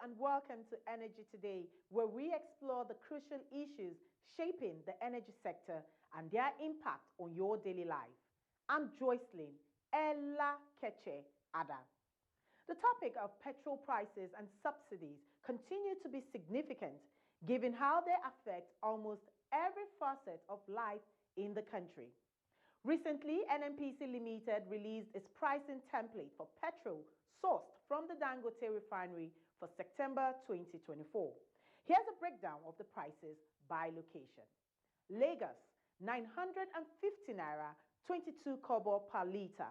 and welcome to Energy Today, where we explore the crucial issues shaping the energy sector and their impact on your daily life. I'm Joycelyn, Ella Keche Adah. The topic of petrol prices and subsidies continue to be significant, given how they affect almost every facet of life in the country. Recently, NNPC Limited released its pricing template for petrol sourced from the Dangote refinery for September 2024. Here's a breakdown of the prices by location. Lagos, 950 naira, 22 kobo per litre.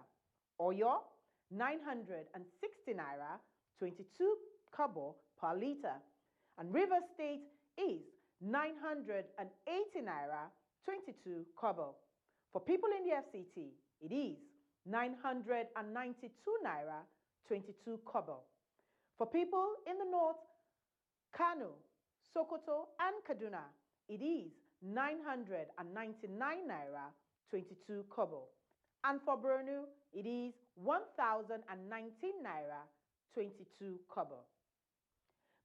Oyo, 960 naira, 22 kobo per litre. And Rivers State is 980 naira, 22 kobo. For people in the FCT, it is 992 naira, 22 kobo. For people in the north, Kano, Sokoto, and Kaduna, it is 999 naira, 22 kobo. And for Borno, it is 1,019 naira, 22 kobo.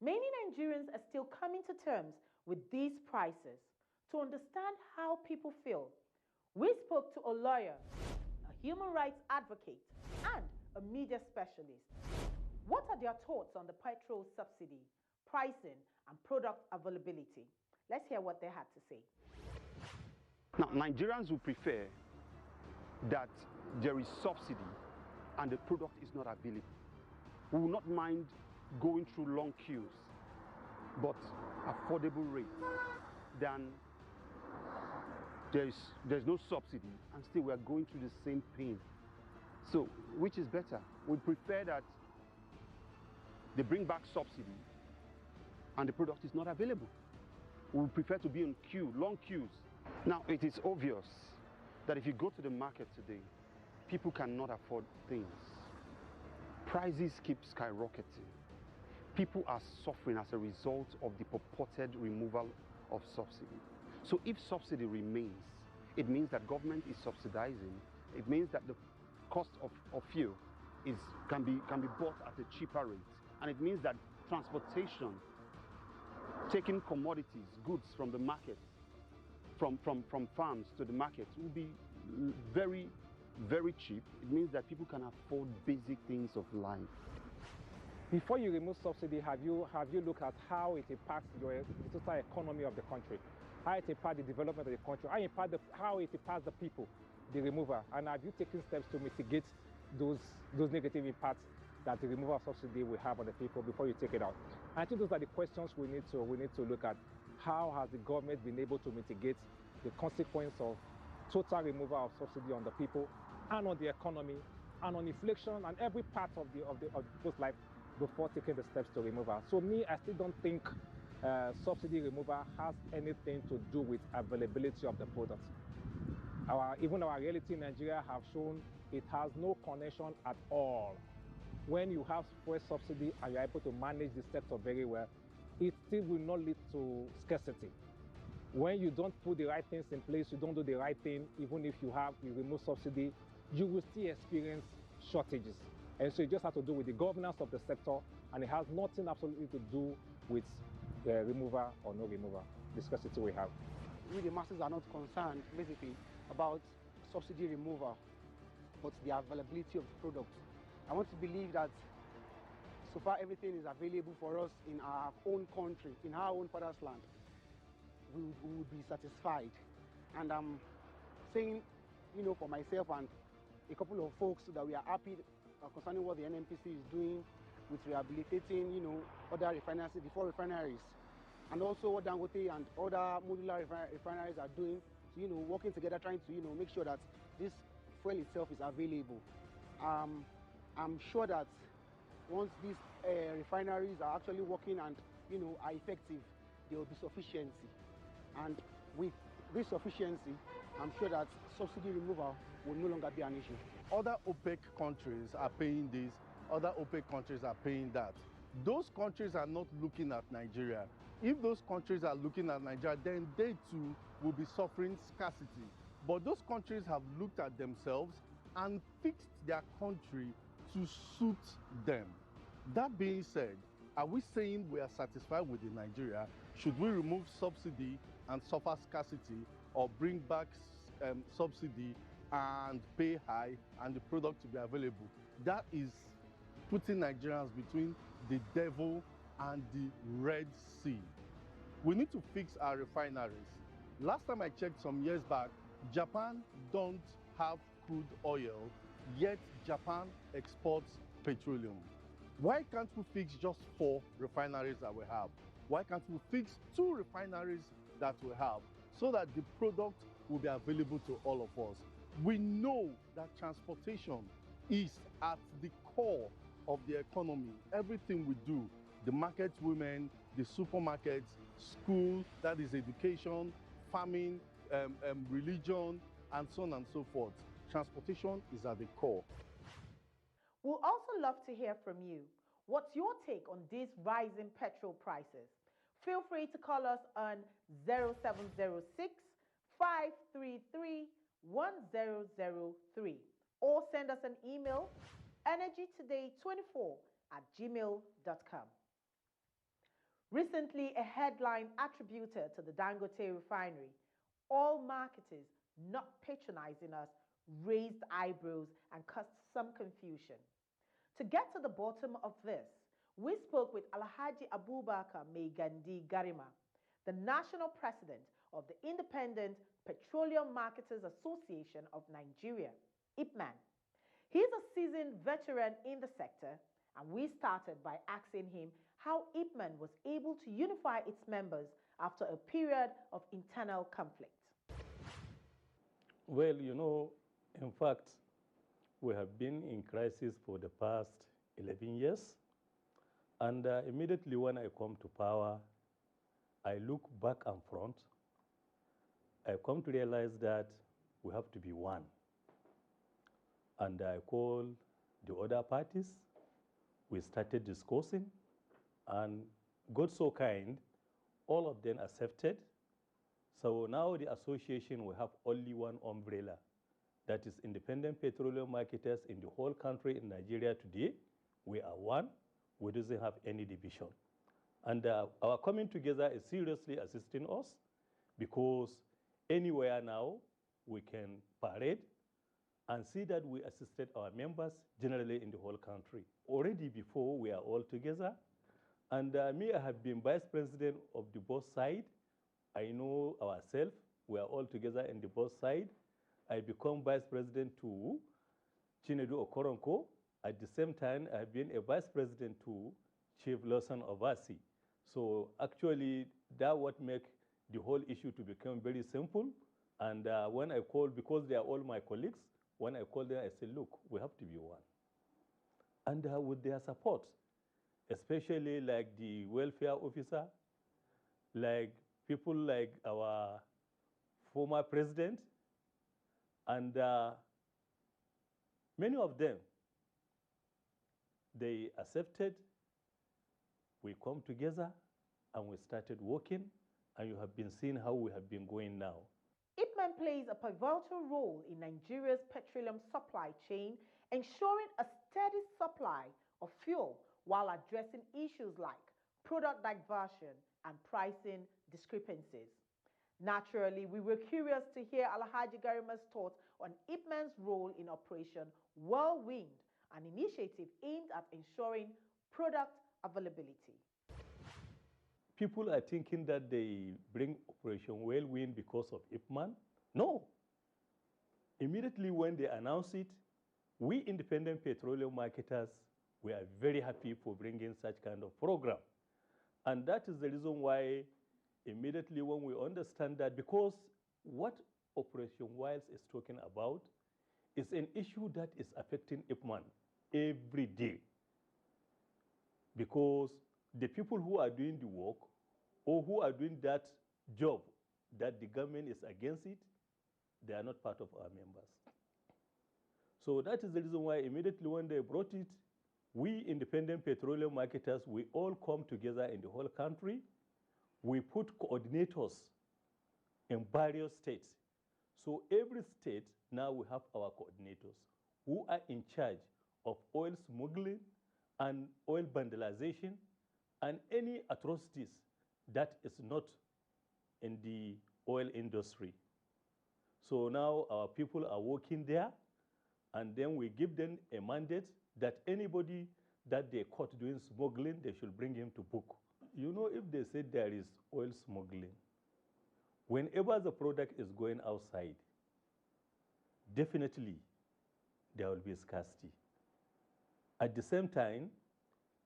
Many Nigerians are still coming to terms with these prices. To understand how people feel, we spoke to a lawyer, a human rights advocate, and a media specialist. What are their thoughts on the petrol subsidy, pricing, and product availability? Let's hear what they had to say. Now, Nigerians will prefer that there is subsidy and the product is not available. We will not mind going through long queues, but affordable rates than there's no subsidy and still we are going through the same pain. So, which is better? We prefer that they bring back subsidy and the product is not available. We prefer to be in queue, long queues. Now, it is obvious that if you go to the market today, people cannot afford things. Prices keep skyrocketing. People are suffering as a result of the purported removal of subsidy. So if subsidy remains, it means that government is subsidizing. It means that the cost of fuel can be bought at a cheaper rate. And it means that transportation, taking commodities, goods from the market, from farms to the market, will be very, very cheap. It means that people can afford basic things of life. Before you remove subsidy, have you looked at how it impacts the total economy of the country? How it impacts the development of the country? How it impacts the people, the removal? And have you taken steps to mitigate those negative impacts that the removal of subsidy will have on the people before you take it out? I think those are the questions we need to look at. How has the government been able to mitigate the consequence of total removal of subsidy on the people and on the economy and on inflation and every part of people's life before taking the steps to removal? So me, I still don't think subsidy removal has anything to do with availability of the product. Even our reality in Nigeria have shown it has no connection at all. When you have fuel subsidy and you're able to manage the sector very well, it still will not lead to scarcity. When you don't put the right things in place, you don't do the right thing, even if you remove subsidy, you will still experience shortages. And so it just has to do with the governance of the sector, and it has nothing absolutely to do with removal or no removal, the scarcity we have. We, the masses, are not concerned, basically, about subsidy removal, but the availability of the product. I want to believe that so far everything is available for us in our own country, in our own father's land. We would be satisfied. And I'm saying, for myself and a couple of folks that we are happy concerning what the NNPC is doing with rehabilitating, other refineries, the 4 refineries, and also what Dangote and other modular refineries are doing, working together, trying to, make sure that this fuel itself is available. I'm sure that once these refineries are actually working and, are effective, there will be sufficiency. And with this sufficiency, I'm sure that subsidy removal will no longer be an issue. Other OPEC countries are paying this, other OPEC countries are paying that. Those countries are not looking at Nigeria. If those countries are looking at Nigeria, then they too will be suffering scarcity. But those countries have looked at themselves and fixed their country to suit them. That being said, Are we saying we are satisfied with the Nigeria? Should we remove subsidy and suffer scarcity, or bring back subsidy and pay high and the product to be available? That is putting Nigerians between the devil and the Red Sea. We need to fix our refineries. Last time I checked some years back, Japan don't have crude oil, yet Japan exports petroleum. Why can't we fix just 4 refineries that we have? Why can't we fix 2 refineries that we have, so that the product will be available to all of us? We know that transportation is at the core of the economy. Everything we do, the market women, the supermarkets, school, that is education, farming, religion, and so on and so forth. Transportation is at the core. We'll also love to hear from you. What's your take on these rising petrol prices? Feel free to call us on 0706 533 1003 or send us an email energytoday24@gmail.com. Recently, a headline attributed to the Dangote refinery, "All marketers not patronizing us," raised eyebrows and caused some confusion. To get to the bottom of this, we spoke with Alhaji Abubakar Maigandi Garima, the national president of the Independent Petroleum Marketers Association of Nigeria, IPMAN. He's a seasoned veteran in the sector, and we started by asking him how IPMAN was able to unify its members after a period of internal conflict. Well, in fact, we have been in crisis for the past 11 years. And immediately when I come to power, I look back and front. I come to realize that we have to be one. And I call the other parties. We started discussing, and God so kind, all of them accepted. So now the association will have only one umbrella. That is Independent Petroleum Marketers in the whole country in Nigeria today. We are one. We doesn't have any division. And our coming together is seriously assisting us, because anywhere now we can parade and see that we assisted our members generally in the whole country. Already before, we are all together. And me, I have been vice president of the both side. I know ourselves. We are all together in the both side. I become vice president to Chinedu Okoronko. At the same time, I have been a vice president to Chief Lawson Ovasi. So actually, that what make the whole issue to become very simple. And when I call, because they are all my colleagues, when I call them, I say, look, we have to be one. And with their support, especially like the welfare officer, like people like our former president, and many of them, they accepted. We come together and we started working, and you have been seeing how we have been going now. IPMAN plays a pivotal role in Nigeria's petroleum supply chain, ensuring a steady supply of fuel while addressing issues like product diversion and pricing discrepancies. Naturally, we were curious to hear Alhaji Garima's thoughts on IPMAN's role in Operation Whirlwind, an initiative aimed at ensuring product availability. People are thinking that they bring Operation Whirlwind because of IPMAN. No. Immediately when they announced it, we independent petroleum marketers, we are very happy for bringing such kind of program. And that is the reason why immediately when we understand that, because what Operation Wilds is talking about is an issue that is affecting IPMAN every day. Because the people who are doing the work or who are doing that job that the government is against it, they are not part of our members. So that is the reason why immediately when they brought it, we independent petroleum marketers, we all come together in the whole country. We put coordinators in various states. So every state, now we have our coordinators who are in charge of oil smuggling and oil vandalization and any atrocities that is not in the oil industry. So now our people are working there, and then we give them a mandate that anybody that they caught doing smuggling, they should bring him to book. You know, if they say there is oil smuggling, whenever the product is going outside, definitely there will be scarcity. At the same time,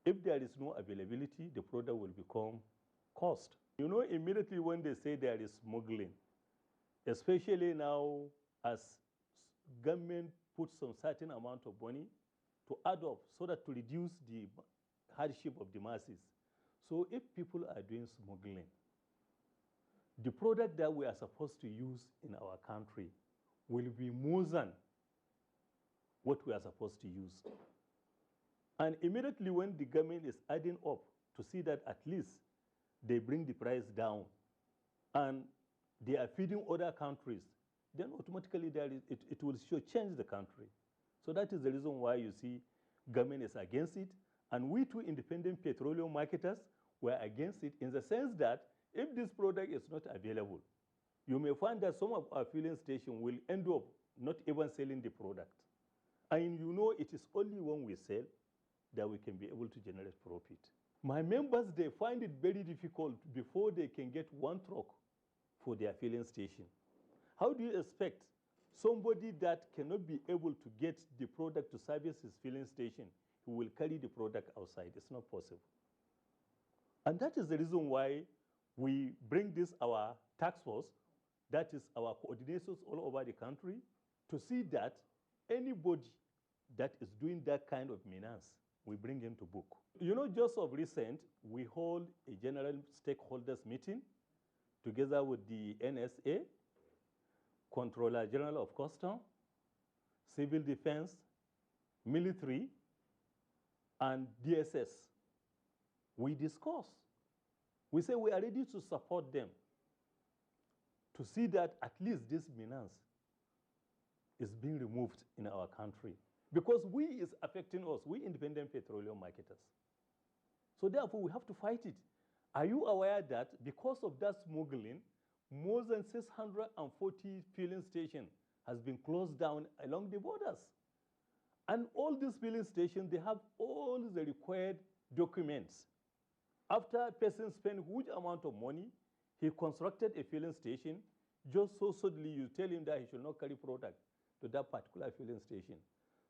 if there is no availability, the product will become cost. You know, immediately when they say there is smuggling, especially now as government puts some certain amount of money to add up so that to reduce the hardship of the masses. So if people are doing smuggling, the product that we are supposed to use in our country will be more than what we are supposed to use. And immediately when the government is adding up to see that at least they bring the price down and they are feeding other countries, then automatically it will sure change the country. So that is the reason why you see government is against it. And we too, independent petroleum marketers, were against it in the sense that if this product is not available, you may find that some of our filling stations will end up not even selling the product. And you know it is only when we sell that we can be able to generate profit. My members, they find it very difficult before they can get one truck for their filling station. How do you expect somebody that cannot be able to get the product to service his filling station, who will carry the product outside? It's not possible. And that is the reason why we bring this, our task force, that is our coordinators all over the country, to see that anybody that is doing that kind of menace, we bring him to book. You know, just of recent, we hold a general stakeholders meeting together with the NSA, Controller General of Customs, Civil Defense, Military, and DSS. We discuss. We say we are ready to support them to see that at least this menace is being removed in our country. Because we is affecting us, we independent petroleum marketers. So therefore, we have to fight it. Are you aware that because of that smuggling, more than 640 filling stations has been closed down along the borders? And all these filling stations, they have all the required documents. After a person spent a huge amount of money, he constructed a filling station, just so suddenly you tell him that he should not carry product to that particular filling station.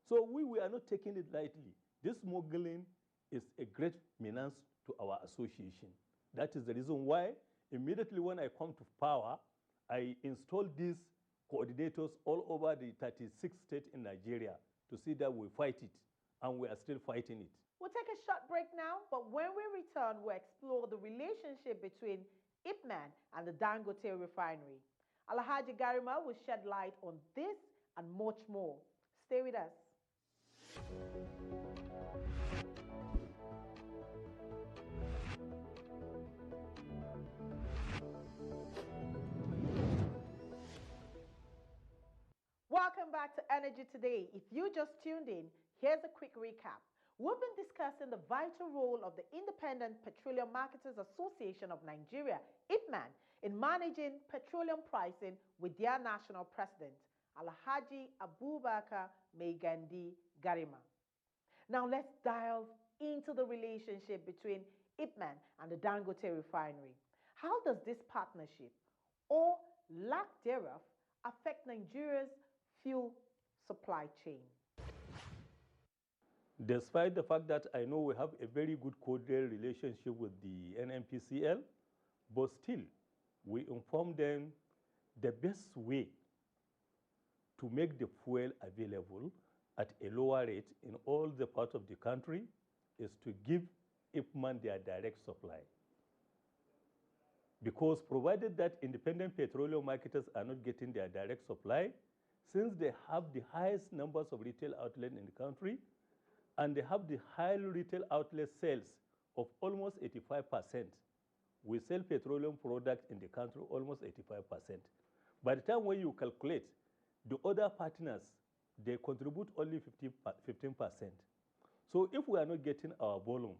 So we are not taking it lightly. This smuggling is a great menace to our association. That is the reason why immediately when I come to power, I installed these coordinators all over the 36 states in Nigeria to see that we fight it, and we are still fighting it. We'll take a short break now, but when we return, we'll explore the relationship between IPMAN and the Dangote refinery. Alhaji Garima will shed light on this and much more. Stay with us. Welcome back to Energy Today. If you just tuned in, here's a quick recap. We've been discussing the vital role of the Independent Petroleum Marketers Association of Nigeria, IPMAN, in managing petroleum pricing with their national president, Alhaji Abubakar Maigandi Garima. Now let's dive into the relationship between IPMAN and the Dangote refinery. How does this partnership, or lack thereof, affect Nigeria's fuel supply chain? Despite the fact that I know we have a very good cordial relationship with the NNPCL, but still, we inform them the best way to make the fuel available at a lower rate in all the parts of the country is to give IPMAN their direct supply. Because provided that independent petroleum marketers are not getting their direct supply, since they have the highest numbers of retail outlets in the country, and they have the high retail outlet sales of almost 85%. We sell petroleum products in the country almost 85%. By the time when you calculate, the other partners, they contribute only 15%. So if we are not getting our volume,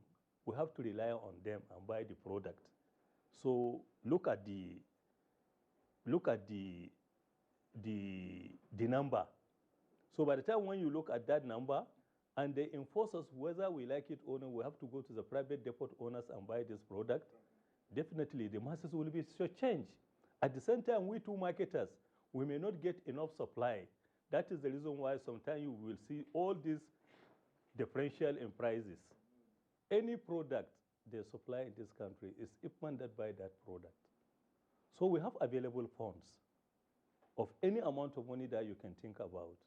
we have to rely on them and buy the product. So look at the number. So by the time when you look at that number, and they enforce us whether we like it or not, we have to go to the private depot owners and buy this product. Definitely, the masses will be shortchanged. At the same time, we two marketers, we may not get enough supply. That is the reason why sometimes you will see all these differential in prices. Any product they supply in this country is IPMAN that buy that product. So we have available funds of any amount of money that you can think about.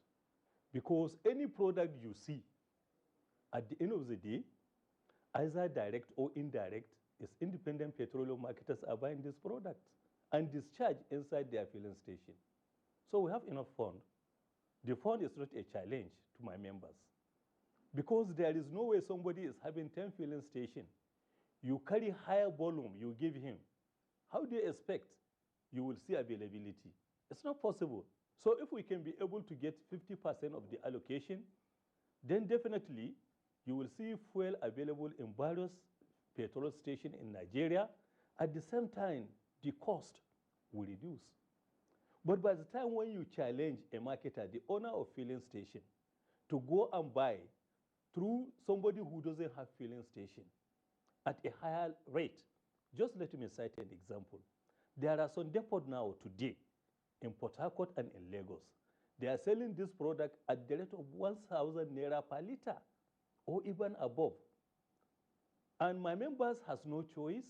Because any product you see, at the end of the day, either direct or indirect, is independent petroleum marketers are buying this product and discharge inside their filling station. So we have enough fund. The fund is not a challenge to my members. Because there is no way somebody is having 10 filling stations. You carry higher volume, you give him. How do you expect you will see availability? It's not possible. So if we can be able to get 50% of the allocation, then definitely you will see fuel available in various petrol stations in Nigeria. At the same time, the cost will reduce. But by the time when you challenge a marketer, the owner of filling station, to go and buy through somebody who doesn't have filling station at a higher rate, just let me cite an example. There are some depots now today in Port Harcourt and in Lagos. They are selling this product at the rate of 1,000 naira per liter or even above. And my members has no choice.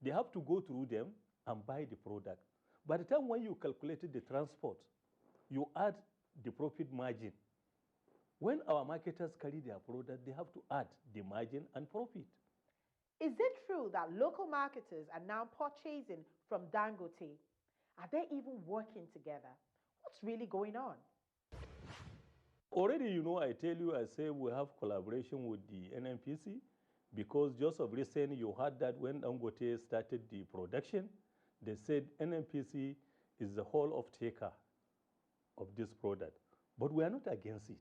They have to go through them and buy the product. By the time when you calculated the transport, you add the profit margin. When our marketers carry their product, they have to add the margin and profit. Is it true that local marketers are now purchasing from Dangote? Are they even working together? What's really going on? Already, I tell you, I say we have collaboration with the NNPC because just of recent, you heard that when Dangote started the production, they said NNPC is the whole of taker of this product. But we are not against it.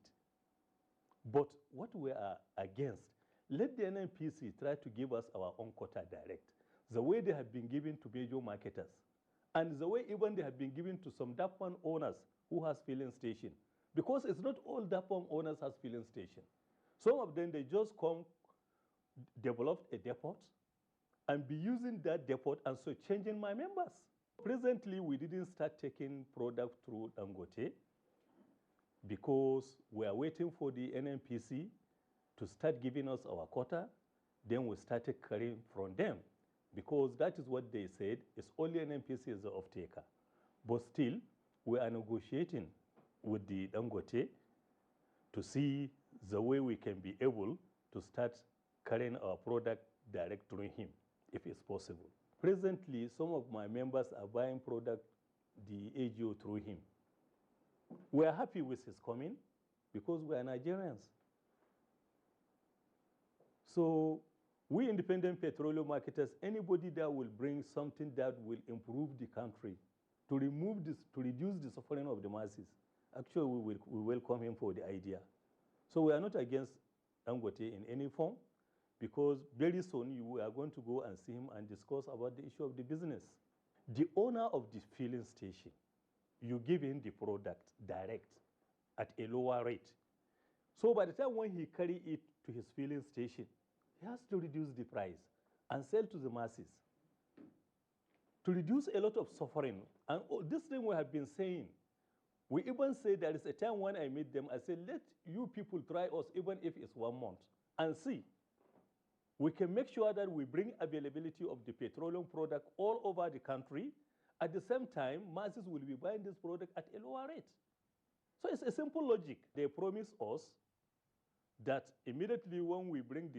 But what we are against, let the NNPC try to give us our own quota direct, the way they have been given to major marketers, and the way even they have been given to some DAPON owners who has filling station. Because it's not all DAPON owners has filling station. Some of them, they just come, develop a depot, and be using that depot and so changing my members. Presently, we didn't start taking product through Dangote because we are waiting for the NNPC to start giving us our quota. Then we started carrying from them because that is what they said, is only NNPC is the off-taker. But still, we are negotiating with the Dangote to see the way we can be able to start carrying our product direct through him, if it's possible. Presently, some of my members are buying product, the AGO, through him. We are happy with his coming because we are Nigerians. So we independent petroleum marketers, anybody that will bring something that will improve the country, to remove this, to reduce the suffering of the masses, actually we welcome him for the idea. So we are not against Dangote in any form, because very soon we are going to go and see him and discuss about the issue of the business. The owner of the filling station, you give him the product direct at a lower rate. So by the time when he carry it to his filling station, he has to reduce the price and sell to the masses to reduce a lot of suffering. And this thing we have been saying, we even say there is a time when I meet them, I say, let you people try us even if it's 1 month and see. We can make sure that we bring availability of the petroleum product all over the country. At the same time, masses will be buying this product at a lower rate. So it's a simple logic. They promise us that immediately when we bring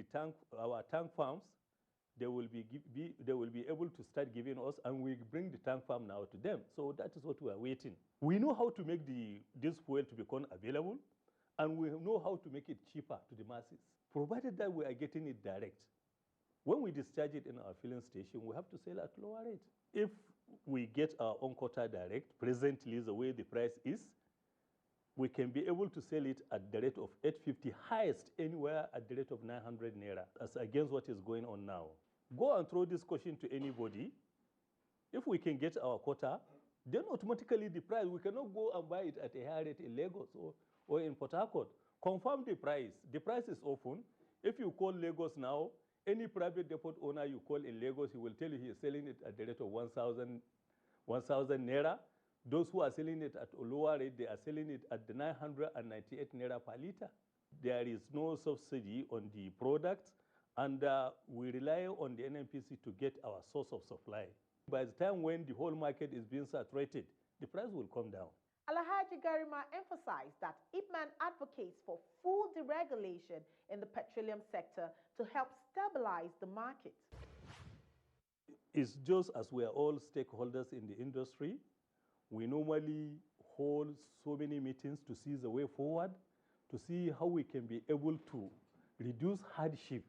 our tank farms, they will be able to start giving us, and we bring the tank farm now to them. So that is what we are waiting. We know how to make this fuel to become available, and we know how to make it cheaper to the masses, provided that we are getting it direct. When we discharge it in our filling station, we have to sell at lower rate. If we get our own quota direct, presently the way the price is, we can be able to sell it at the rate of 850, highest anywhere at the rate of 900 naira, as against what is going on now. Go and throw this question to anybody. If we can get our quota, then automatically the price, we cannot go and buy it at a higher rate in Lagos or in Port Harcourt. Confirm the price. The price is open. If you call Lagos now, any private depot owner you call in Lagos, he will tell you he is selling it at the rate of 1,000 naira. Those who are selling it at a lower rate, they are selling it at the 998 naira per liter. There is no subsidy on the product, and we rely on the NNPC to get our source of supply. By the time when the whole market is being saturated, the price will come down. Alhaji Garima emphasized that IPMAN advocates for full deregulation in the petroleum sector to help stabilize the market. It's just as we are all stakeholders in the industry, we normally hold so many meetings to see the way forward, to see how we can be able to reduce hardship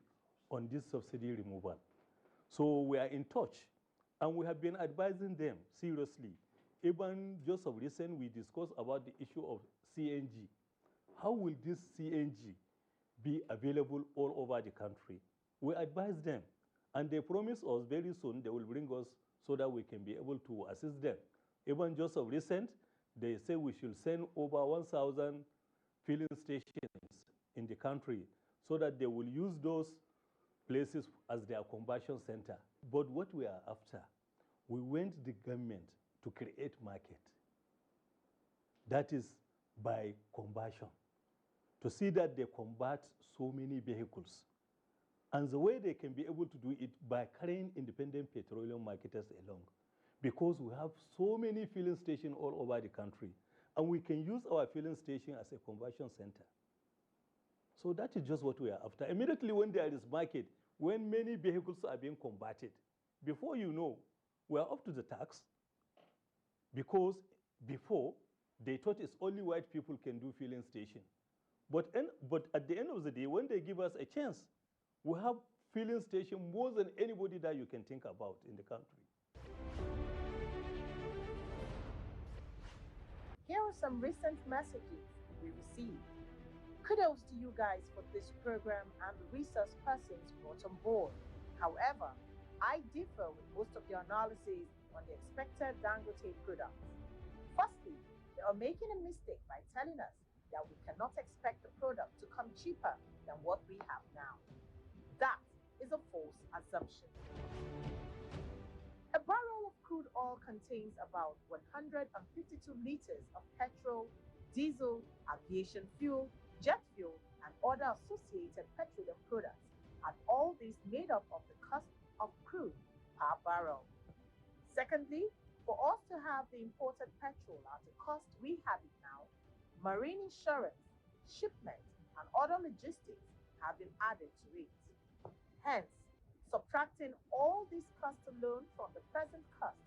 on this subsidy removal. So we are in touch, and we have been advising them seriously. Even just of recent, we discussed about the issue of CNG. How will this CNG be available all over the country? We advise them, and they promise us very soon they will bring us so that we can be able to assist them. Even just of recent, they say we should send over 1,000 filling stations in the country so that they will use those places as their conversion center. But what we are after, we want the government to create market. That is by conversion, to see that they convert so many vehicles. And the way they can be able to do it by carrying independent petroleum marketers along. Because we have so many filling stations all over the country, and we can use our filling station as a conversion center. So that is just what we are after. Immediately when there is market, when many vehicles are being converted, before you know, we are up to the tax, because before, they thought it's only white people can do filling station. But at the end of the day, when they give us a chance, we have filling station more than anybody that you can think about in the country. Here are some recent messages we received. Kudos to you guys for this program and the resource persons brought on board. However, I differ with most of your analysis on the expected Dangote products. Firstly, they are making a mistake by telling us that we cannot expect the product to come cheaper than what we have now. That is a false assumption. A barrel of crude oil contains about 152 liters of petrol, diesel, aviation fuel, jet fuel, and other associated petroleum products, and all these made up of the cost of crude per barrel. Secondly, for us to have the imported petrol at the cost we have it now, marine insurance, shipment, and other logistics have been added to it. Hence, subtracting all these costs alone from the present cost,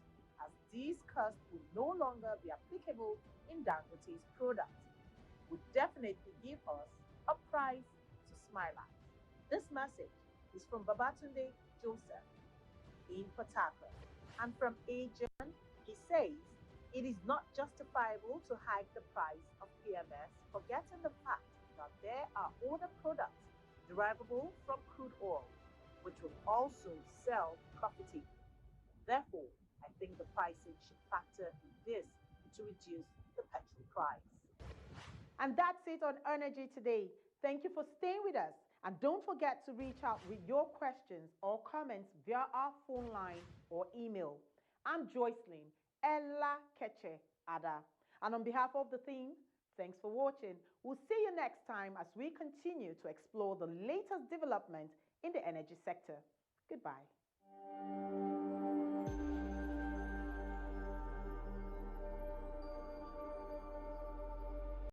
as these costs will no longer be applicable in Dangote's products, would definitely give us a price to smile at. This message is from Babatunde Joseph in Port Harcourt. And from Agent, he says, it is not justifiable to hike the price of PMS, forgetting the fact that there are other products derivable from crude oil, which will also sell profitably. Therefore, I think the pricing should factor in this to reduce the petrol price. And that's it on Energy Today. Thank you for staying with us. And don't forget to reach out with your questions or comments via our phone line or email. I'm Joycelyn, Ella Keche, Adah. And on behalf of the team, thanks for watching. We'll see you next time as we continue to explore the latest development in the energy sector. Goodbye.